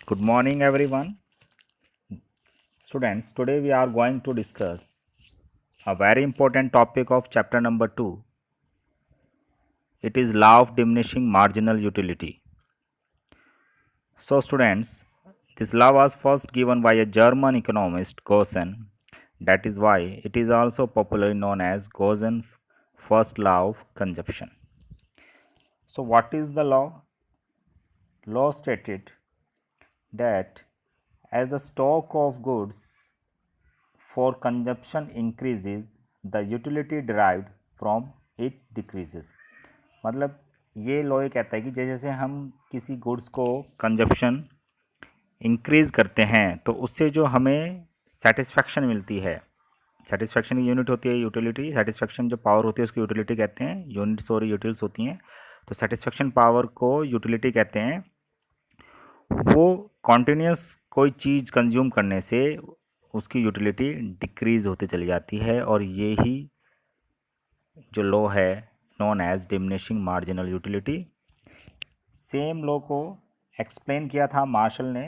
Good morning, everyone. Students, today we are going to discuss a very important topic of chapter number 2. It is law of diminishing marginal utility. So, students, this law was first given by a German economist, Gaussen. That is why it is also popularly known as Gaussen's first law of consumption. So, what is the law? Law stated that as the stock of goods for consumption increases, the utility derived from it decreases. मतलब ये law ये कहता है कि जैसे जैसे हम किसी गुड्स को कंजप्शन इंक्रीज करते हैं तो उससे जो हमें सेटिस्फैक्शन मिलती है, सेटिस्फैक्शन की यूनिट होती है यूटिलिटी, सेटिस्फैक्शन जो पावर होती है उसको यूटिलिटी कहते हैं, यूनिट्स और यूटिल्स होती हैं, तो सेटिस्फैक्शन पावर को यूटिलिटी कहते हैं। वो कॉन्टीन्यूस कोई चीज़ कंज्यूम करने से उसकी यूटिलिटी डिक्रीज़ होती चली जाती है और ये ही जो लॉ है known as diminishing marginal utility. Same law को एक्सप्लेन किया था मार्शल ने,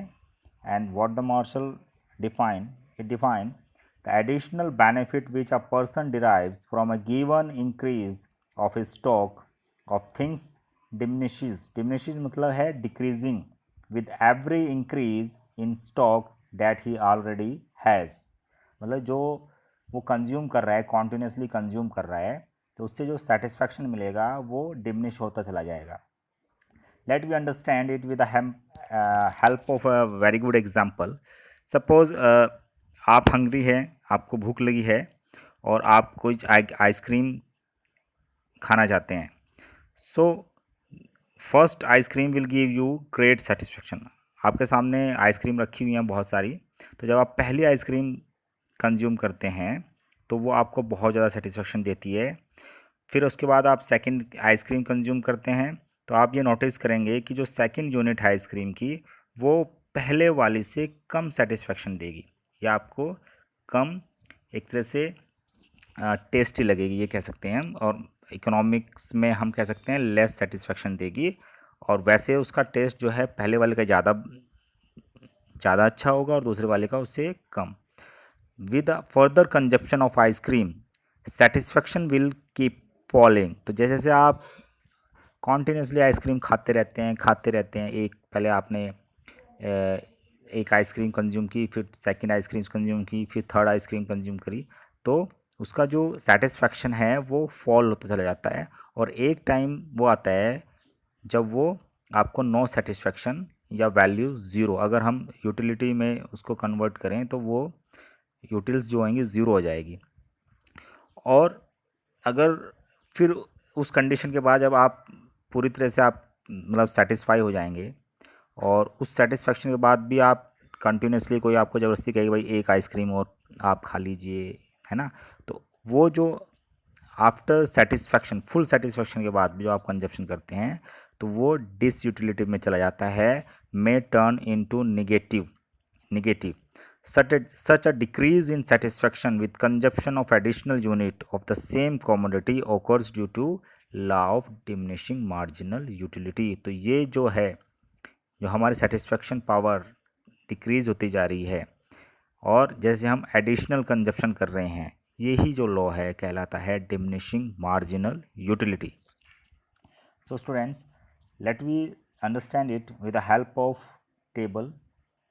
and what the Marshall define, it define the additional benefit which a person derives from a given increase of stock of things diminishes मतलब है decreasing with every increase in stock that he already has। मतलब जो वो consume कर रहा है, continuously consume कर रहा है, तो उससे जो सेटिस्फैक्शन मिलेगा वो डिमिनिश होता चला जाएगा। Let we understand it with help of a very good example. Suppose आप हंग्री हैं, आपको भूख लगी है और आप कुछ आइसक्रीम खाना चाहते हैं। So first ice cream will give you great satisfaction. आपके सामने आइसक्रीम रखी हुई हैं बहुत सारी, तो जब आप पहली आइसक्रीम कंज्यूम करते हैं तो वो आपको बहुत ज़्यादा सेटिस्फेक्शन देती है। फिर उसके बाद आप सेकंड आइसक्रीम कंज्यूम करते हैं तो आप ये नोटिस करेंगे कि जो सेकंड यूनिट है आइसक्रीम की वो पहले वाली से कम सेटिस्फेक्शन देगी या आपको कम एक तरह से टेस्टी लगेगी, ये कह सकते हैं हम। और इकोनॉमिक्स में हम कह सकते हैं लेस सेटिस्फेक्शन देगी, और वैसे उसका टेस्ट जो है पहले वाले का ज़्यादा अच्छा होगा और दूसरे वाले का उससे कम। With further consumption of ice cream satisfaction will keep falling. तो जैसे जैसे आप कॉन्टीन्यूसली आइसक्रीम खाते रहते हैं, एक पहले आपने एक आइसक्रीम कंज्यूम की, फिर सेकंड आइसक्रीम कंज्यूम की, फिर थर्ड आइसक्रीम कंज्यूम करी, तो उसका जो सेटिस्फेक्शन है वो फॉल होता चला जाता है। और एक टाइम वो आता है जब वो आपको नो सेटिस्फेक्शन या वैल्यू ज़ीरो, अगर हम यूटिलिटी में उसको कन्वर्ट करें तो वो यूटिल्स जो होंगी ज़ीरो हो जाएगी। और अगर फिर उस कंडीशन के बाद जब आप पूरी तरह से आप मतलब सेटिस्फाई हो जाएंगे और उस सेटिस्फेक्शन के बाद भी आप कंटिन्यूसली कोई आपको ज़बरदस्ती कहेगी भाई एक आइसक्रीम और आप खा लीजिए, है ना, तो वो जो आफ्टर सेटिस्फेक्शन, फुल सेटिस्फेक्शन के बाद भी जो आप कंजप्शन करते हैं तो वो डिसयूटिलिटी में चला जाता है, may turn into negative. Such a decrease in satisfaction with consumption of additional unit of the same commodity occurs due to law of diminishing marginal utility। तो ये जो है, जो हमारी सेटिस्फेक्शन पावर डिक्रीज होती जा रही है और जैसे हम एडिशनल कंजप्शन कर रहे हैं, यही जो लॉ है कहलाता है diminishing marginal utility. So students, let we understand it with the help of table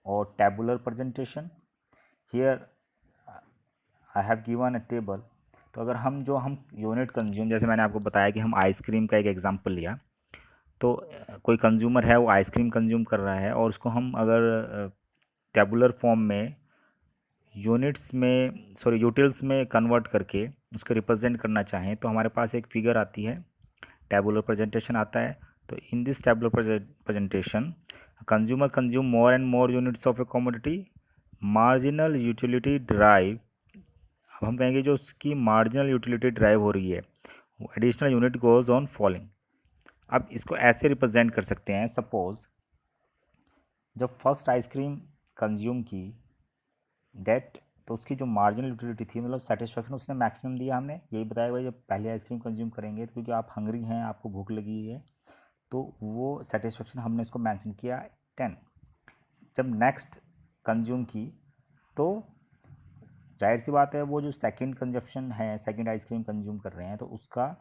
और tabular presentation. Here I have given a table. तो अगर हम यूनिट कंज्यूम, जैसे मैंने आपको बताया कि हम आइसक्रीम का एक एग्जांपल लिया, तो कोई कंज्यूमर है वो आइसक्रीम कंज्यूम कर रहा है और उसको हम अगर टेबुलर फॉर्म में यूटिल्स में कन्वर्ट करके उसको रिप्रेजेंट करना चाहें तो हमारे पास एक फिगर आती है, टेबुलर प्रेजेंटेशन आता है। तो in this tabular presentation consumer consume more and more units of A commodity, marginal utility drive. अब हम कहेंगे जो उसकी मार्जिनल यूटिलिटी ड्राइव हो रही है वो additional unit goes on falling. अब इसको ऐसे रिप्रेजेंट कर सकते हैं, सपोज जब फर्स्ट आइसक्रीम कंज्यूम की डेट, तो उसकी जो मार्जिनल यूटिलिटी थी, मतलब सेटिस्फेक्शन उसने मैक्सिमम दिया, हमने यही बताया भाई जब पहले आइसक्रीम कंज्यूम करेंगे तो क्योंकि आप हंग्री हैं, आपको भूख लगी है, तो वो सेटिस्फेक्शन हमने इसको मैंशन किया 10। जब नेक्स्ट कंज्यूम की तो जाहिर सी बात है वो जो सेकंड कंजप्शन है, सेकंड आइसक्रीम कंज्यूम कर रहे हैं तो उसका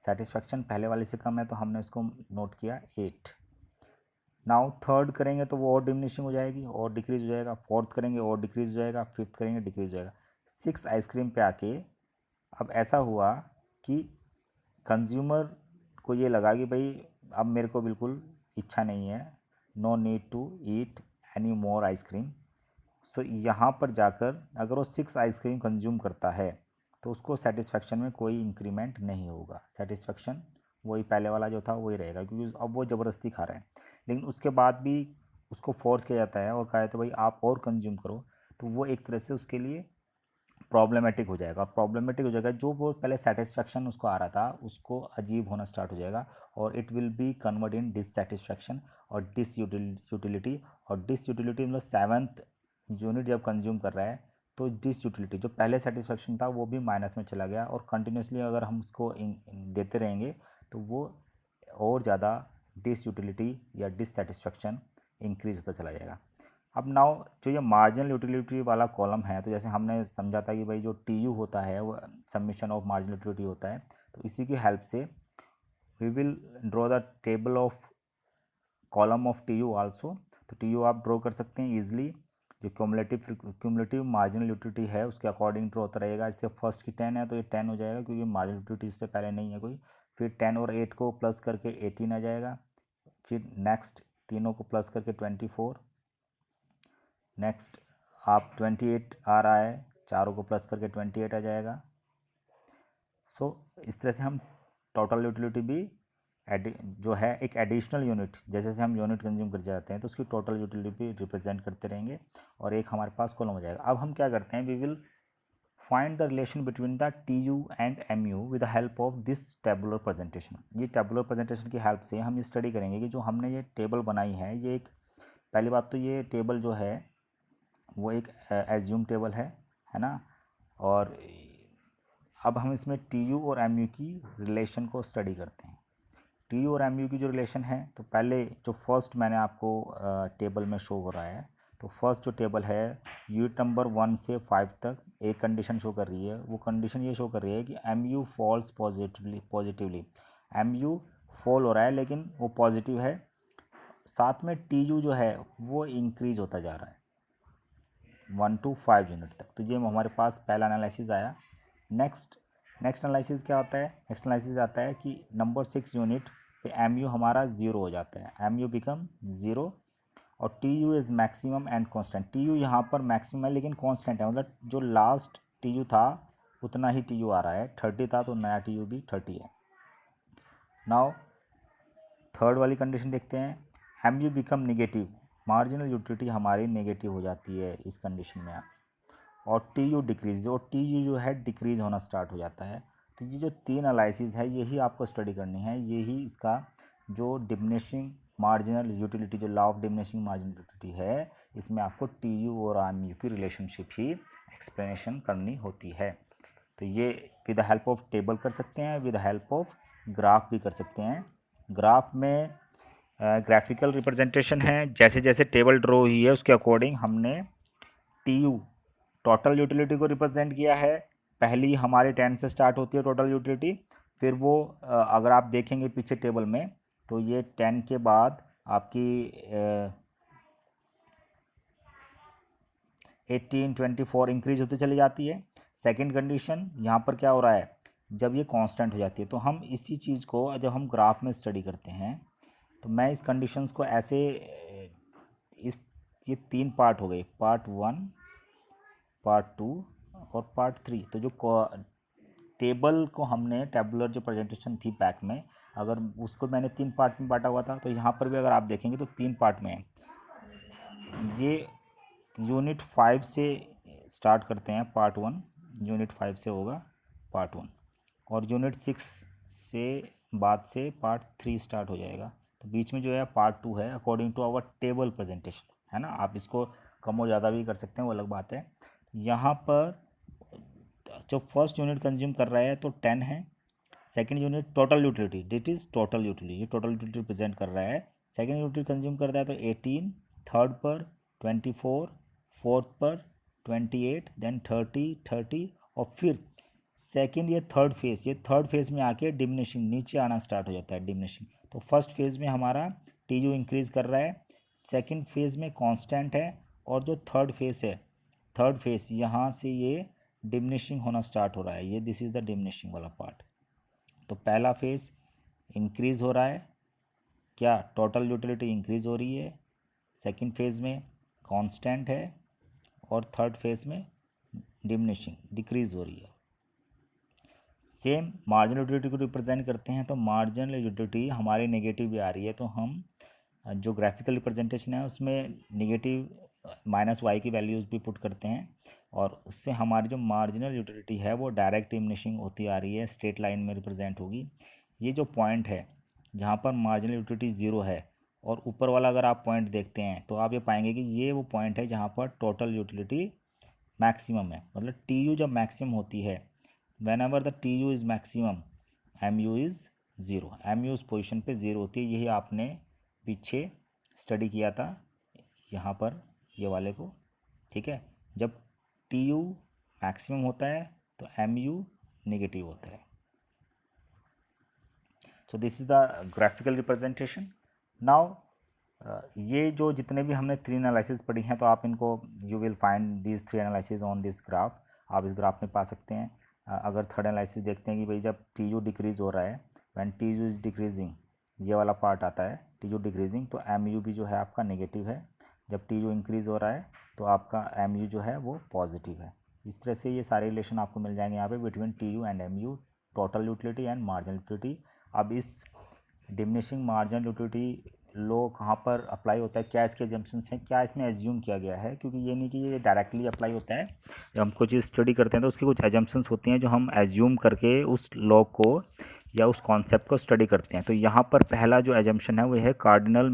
सेटिस्फेक्शन पहले वाले से कम है, तो हमने उसको नोट किया 8। नाउ थर्ड करेंगे तो वो और डिमिनिशिंग हो जाएगी और डिक्रीज हो जाएगा, फोर्थ करेंगे और डिक्रीज हो जाएगा, फिफ्थ करेंगे डिक्रीज हो जाएगा। 6 आइसक्रीम पे आके अब ऐसा हुआ कि कंज्यूमर को ये लगा कि भाई अब मेरे को बिल्कुल इच्छा नहीं है, no need to eat any more ice cream. सो यहाँ पर जाकर अगर वो 6 आइसक्रीम कंज्यूम करता है तो उसको सेटिस्फेक्शन में कोई इंक्रीमेंट नहीं होगा, सेटिस्फेक्शन वही पहले वाला जो था वही रहेगा, क्योंकि अब वो ज़बरदस्ती खा रहा है। लेकिन उसके बाद भी उसको फोर्स किया जाता है और कहा जाता है भाई आप और कंज्यूम करो, तो वो एक तरह से उसके लिए प्रॉब्लमेटिक हो जाएगा। प्रॉब्लमेटिक हो जाएगा, जो वो पहले सेटिस्फेक्शन उसको आ रहा था उसको अजीब होना स्टार्ट हो जाएगा, और it will be convert in dissatisfaction और डिसयूटिलिटी। और डिसयूटिलिटी मतलब 7th यूनिट जब कंज्यूम कर रहा है तो डिसयूटिलिटी, जो पहले सेटिस्फेक्शन था वो भी माइनस में चला गया, और कंटिन्यूसली अगर हम उसको देते रहेंगे तो वो और ज़्यादा डिसयूटिलिटी या डिससेटिस्फेक्शन इंक्रीज होता चला जाएगा। अब नाउ जो ये मार्जिनल यूटिलिटी वाला कॉलम है, तो जैसे हमने समझा था कि भाई जो टी यू होता है वो सबमिशन ऑफ मार्जिनल यूटिलिटी होता है, तो इसी की हेल्प से we will draw the table of column of T U also. तो टी यू आप ड्रॉ कर सकते हैं ईजिली। जो क्यूमुलेटिव मार्जिनल यूटिलिटी है उसके अकॉर्डिंग ड्रॉ होता रहेगा। इससे फर्स्ट की 10 है तो ये 10 हो जाएगा, क्योंकि मार्जिनल यूटिलिटी इससे पहले नहीं है कोई। फिर 10 और 8 को प्लस करके 18 आ जाएगा। फिर नेक्स्ट तीनों को प्लस करके 24। नेक्स्ट आप 28 आ रहा है, चारों को प्लस करके 28 आ जाएगा। सो इस तरह से हम टोटल यूटिलिटी भी जो है एक एडिशनल यूनिट, जैसे जैसे हम यूनिट कंज्यूम कर जाते हैं तो उसकी टोटल यूटिलिटी भी रिप्रेजेंट करते रहेंगे, और एक हमारे पास कॉलम हो जाएगा। अब हम क्या करते हैं, we will find the relation between the T U and M U with the help of this tabular presentation. ये टेबुलर प्रेजेंटेशन की हेल्प से हम ये स्टडी करेंगे कि जो हमने ये टेबल बनाई है, ये एक, पहली बात तो ये टेबल जो है वो एक एज्यूम टेबल है ना। और अब हम इसमें टी यू और एम यू की रिलेशन को स्टडी करते हैं। टी यू और एम यू की जो रिलेशन है, तो पहले जो फर्स्ट मैंने आपको टेबल में शो हो रहा है, तो फर्स्ट जो टेबल है यूनिट नंबर 1 से 5 तक एक कंडीशन शो कर रही है। वो कंडीशन ये शो कर रही है कि M U falls positively. M U fall हो रहा है लेकिन वो पॉजिटिव है। साथ में टी यू जो है वो इंक्रीज होता जा रहा है 1 to 5 यूनिट तक। तो ये हमारे पास पहला एनालिसिस आया। नेक्स्ट एनालिसिस क्या होता है, नेक्स्ट एनालिसिस आता है कि नंबर 6 यूनिट पे एम यू हमारा ज़ीरो हो जाता है, एम यू बिकम ज़ीरो। और T U is maximum and constant. T U यहाँ पर मैक्सिमम है लेकिन कॉन्स्टेंट है, मतलब जो लास्ट टी यू था उतना ही टी यू आ रहा है। 30 था तो नया टी यू भी 30 है। नाउ थर्ड वाली कंडीशन देखते हैं, M U become negative. Marginal utility हमारी नेगेटिव हो जाती है इस कंडीशन में। और टी यू डिक्रीज, और टी यू जो है डिक्रीज होना स्टार्ट हो जाता है। तो ये जो 3 एनालिसिस है यही आपको स्टडी करनी है, यही इसका जो डिमिनिशिंग मार्जिनल यूटिलिटी, जो law of diminishing marginal utility है, इसमें आपको टी यू और एम यू की रिलेशनशिप ही एक्सप्लेनेशन करनी होती है। तो ये with the help of table कर सकते हैं, with the help of graph भी कर सकते हैं। ग्राफ में ग्राफिकल रिप्रेजेंटेशन है, जैसे जैसे टेबल ड्रॉ हुई है उसके अकॉर्डिंग हमने टी यू टोटल यूटिलिटी को रिप्रेजेंट किया है। पहली हमारे 10 से स्टार्ट होती है टोटल यूटिलिटी, फिर वो अगर आप देखेंगे पीछे टेबल में तो ये 10 के बाद आपकी 18 24 इंक्रीज होती चली जाती है। सेकंड कंडीशन यहाँ पर क्या हो रहा है, जब ये कांस्टेंट हो जाती है, तो हम इसी चीज़ को जब हम ग्राफ में स्टडी करते हैं तो मैं इस कंडीशंस को ऐसे इस ये 3 पार्ट हो गए, पार्ट 1, पार्ट 2 और पार्ट 3। तो जो टेबल को हमने टेबुलर जो प्रेजेंटेशन थी बैक में, अगर उसको मैंने 3 पार्ट में बांटा हुआ था, तो यहाँ पर भी अगर आप देखेंगे तो 3 पार्ट में है। ये यूनिट 5 से स्टार्ट करते हैं, पार्ट 1 यूनिट 5 से होगा पार्ट 1, और यूनिट 6 से बाद से पार्ट 3 स्टार्ट हो जाएगा। तो बीच में जो है पार्ट 2 है according to our table presentation, है ना। आप इसको कम और ज़्यादा भी कर सकते हैं, वो अलग बात है। यहाँ पर जो फर्स्ट यूनिट कंज्यूम कर रहा है तो 10 है। Second unit total utility, that is total utility, ये टोटल यूटिलिटी प्रेजेंट कर रहा है। सेकंड यूनिट कंज्यूम कर रहा है तो 18, थर्ड पर 24, फोर्थ पर 28, देन 30 और फिर सेकेंड ये थर्ड फेज, ये थर्ड फेज में आके डिमिनिशिंग नीचे आना स्टार्ट हो जाता है डिमिनिशिंग। तो फर्स्ट फेज में हमारा टी यू इंक्रीज कर रहा है, सेकेंड फेज में कांस्टेंट है, और जो थर्ड फेज है, थर्ड फेज यहाँ से ये डिमिनिशिंग होना स्टार्ट हो रहा है, ये दिस इज़ द डिमिनिशिंग वाला पार्ट। तो पहला फेज इंक्रीज हो रहा है, क्या टोटल यूटिलिटी इंक्रीज हो रही है, सेकेंड फेज में कांस्टेंट है, और थर्ड फेज में डिमिनिशिंग डिक्रीज हो रही है। सेम मार्जिनल यूटिलिटी को रिप्रेजेंट करते हैं, तो मार्जिनल यूटिलिटी हमारी नेगेटिव भी आ रही है, तो हम जो ग्राफिकल रिप्रेजेंटेशन है उसमें नेगेटिव माइनस वाई की वैल्यूज़ भी पुट करते हैं, और उससे हमारी जो मार्जिनल यूटिलिटी है वो डायरेक्ट डिमिनिशिंग होती आ रही है, स्ट्रेट लाइन में रिप्रेजेंट होगी। ये जो पॉइंट है जहाँ पर मार्जिनल यूटिलिटी ज़ीरो है, और ऊपर वाला अगर आप पॉइंट देखते हैं तो आप ये पाएंगे कि ये वो पॉइंट है जहाँ पर टोटल यूटिलिटी मैक्सिमम है। मतलब टी यू जब मैक्सिमम होती है, whenever the T U is maximum, M U is zero, M U उस पोजिशन पर ज़ीरो होती है। यही आपने पीछे स्टडी किया था यहाँ पर ये वाले को, ठीक है। जब टी यू मैक्सिमम होता है तो एम यू नेगेटिव होता है। So this is the graphical representation. Now ये जो जितने भी हमने थ्री एनालिसिस पढ़ी हैं, तो आप इनको you will find this three analysis on this graph, आप इस ग्राफ में पा सकते हैं। अगर थर्ड एनालिसिस देखते हैं कि भाई जब टी यू डिक्रीज़ हो रहा है, when T U is decreasing, ये वाला पार्ट आता है टी यू डिक्रीजिंग, तो एम यू भी जो है आपका नेगेटिव है। जब टी यू इंक्रीज़ हो रहा है तो आपका एम यू जो है वो पॉजिटिव है। इस तरह से ये सारे रिलेशन आपको मिल जाएंगे यहाँ पे between T U and M U, total utility and marginal utility. अब इस डिमिनिशिंग मार्जिनल यूटिलिटी लो कहाँ पर अप्लाई होता है, क्या इसके एजम्पशंस हैं, क्या इसमें एज्यूम किया गया है, क्योंकि ये नहीं कि ये डायरेक्टली अप्लाई होता है। जब हम कोई चीज़ स्टडी करते हैं तो उसकी कुछ एजम्पशंस होती हैं जो हम एज्यूम करके उस लॉ को या उस कॉन्सेप्ट को स्टडी करते हैं। तो यहाँ पर पहला जो एजम्पशन है वो है कार्डिनल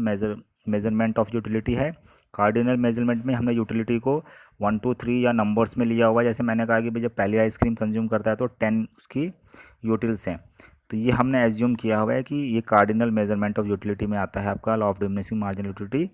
मेजरमेंट ऑफ यूटिलिटी है। कार्डिनल मेजरमेंट में हमने यूटिलिटी को 1 2 3 या नंबर्स में लिया हुआ है। जैसे मैंने कहा कि भाई जब पहली आइसक्रीम कंज्यूम करता है तो 10 उसकी यूटिल्स हैं, तो ये हमने एज्यूम किया हुआ है कि ये कार्डिनल मेजरमेंट ऑफ यूटिलिटी में आता है आपका law of diminishing marginal utility.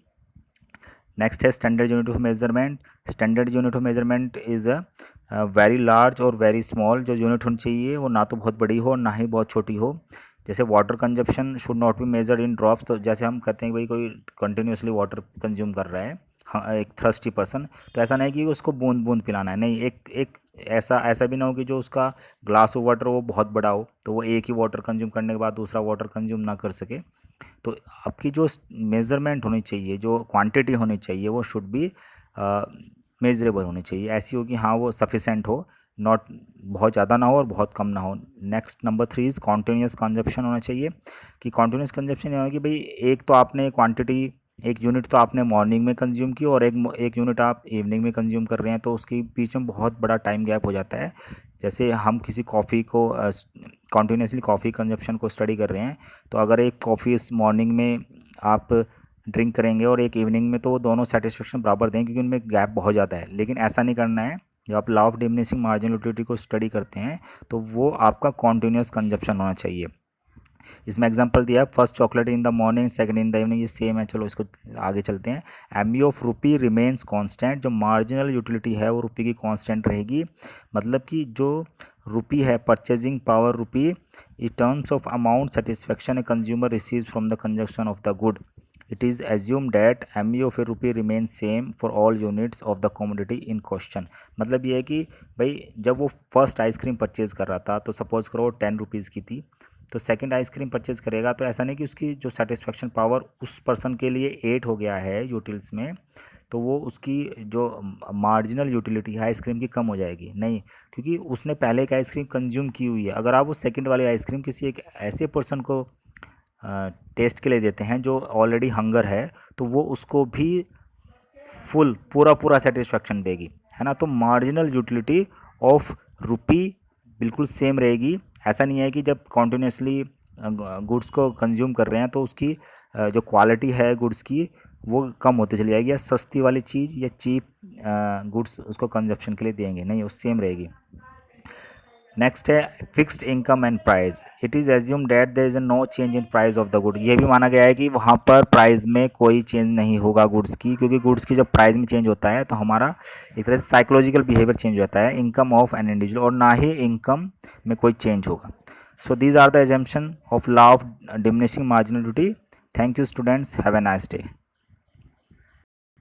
Next है standard unit of measurement. Standard unit of measurement is a very large और वेरी स्मॉल। जो यूनिट होनी चाहिए वो ना तो बहुत बड़ी हो ना ही बहुत छोटी हो। जैसे water consumption should not be measured in drops, तो जैसे हम कहते हैं भाई कोई कंटिन्यूसली वाटर कंज्यूम कर रहा है, हाँ, एक थर्स्टी पर्सन, तो ऐसा नहीं कि उसको बूंद बूंद पिलाना है, नहीं, एक एक ऐसा भी ना हो कि जो उसका ग्लास ऑफ वाटर वो बहुत बड़ा हो तो वो एक ही वाटर कंज्यूम करने के बाद दूसरा वाटर कंज्यूम ना कर सके। तो आपकी जो मेज़रमेंट होनी चाहिए, जो क्वांटिटी होनी चाहिए, वो शुड बी मेजरेबल होनी चाहिए, ऐसी हो कि हाँ वो सफिशेंट हो, नॉट बहुत ज़्यादा ना हो और बहुत कम ना हो। Next number 3 is continuous consumption होना चाहिए। कि कॉन्टीन्यूस कंजप्शन ये हो कि भाई एक तो आपने क्वांटिटी, एक यूनिट तो आपने मॉर्निंग में कंज्यूम की और एक यूनिट आप इवनिंग में कंज्यूम कर रहे हैं, तो उसके बीच में बहुत बड़ा टाइम गैप हो जाता है। जैसे हम किसी कॉफ़ी को कॉन्टीन्यूसली कॉफ़ी कंजप्शन को स्टडी कर रहे हैं, तो अगर एक कॉफ़ी इस मॉर्निंग में आप ड्रिंक करेंगे और एक इवनिंग में, तो वो दोनों सेटिस्फेक्शन बराबर दें, क्योंकि उनमें गैप बहुत ज़्यादा है। लेकिन ऐसा नहीं करना है। जब आप law of diminishing marginal utility को स्टडी करते हैं तो वो आपका कॉन्टीन्यूस कंजप्शन होना चाहिए। इसमें एग्जांपल दिया है, first chocolate in the morning, second in the evening, ये सेम है। चलो इसको आगे चलते हैं। M U of rupee remains constant. जो मार्जिनल यूटिलिटी है वो रुपी की कांस्टेंट रहेगी। मतलब कि जो रुपी है, purchasing power rupee, in terms of amount satisfaction a consumer receives from the consumption of the good, it is assume that M U of a rupee remain same for all units of the commodity in question. मतलब ये है कि भाई जब वो first ice cream purchase कर रहा था, तो सपोज़ करो 10 रुपीज़ की थी, तो सेकंड आइसक्रीम परचेज़ करेगा, तो ऐसा नहीं कि उसकी जो सेटिस्फेक्शन पावर उस पर्सन के लिए 8 हो गया है यूटिल्स में, तो वो उसकी जो मार्जिनल यूटिलिटी है आइसक्रीम की कम हो जाएगी, नहीं, क्योंकि उसने पहले एक आइसक्रीम कंज्यूम की हुई है। अगर आप वो सेकंड वाली आइसक्रीम किसी एक ऐसे पर्सन को टेस्ट के लिए देते हैं जो ऑलरेडी हंगर है, तो वो उसको भी पूरा सेटिस्फेक्शन देगी, है ना। तो मार्जिनल यूटिलिटी ऑफ रुपी बिल्कुल सेम रहेगी। ऐसा नहीं है कि जब कॉन्टीन्यूसली गुड्स को कंज्यूम कर रहे हैं तो उसकी जो क्वालिटी है गुड्स की वो कम होती चली जाएगी, या सस्ती वाली चीज़ या चीप गुड्स उसको कंजप्शन के लिए देंगे, नहीं, वो सेम रहेगी। नेक्स्ट है fixed income and price. It is assume that there is no change in price of the good. ये भी माना गया है कि वहाँ पर प्राइस में कोई चेंज नहीं होगा गुड्स की, क्योंकि गुड्स की जब प्राइस में चेंज होता है तो हमारा एक तरह से साइकोलॉजिकल बिहेवियर चेंज हो जाता है इनकम ऑफ एन इंडिविजुअल, और ना ही इनकम में कोई चेंज होगा। So these are the assumption of law of diminishing marginal utility. Thank you students, have a nice day.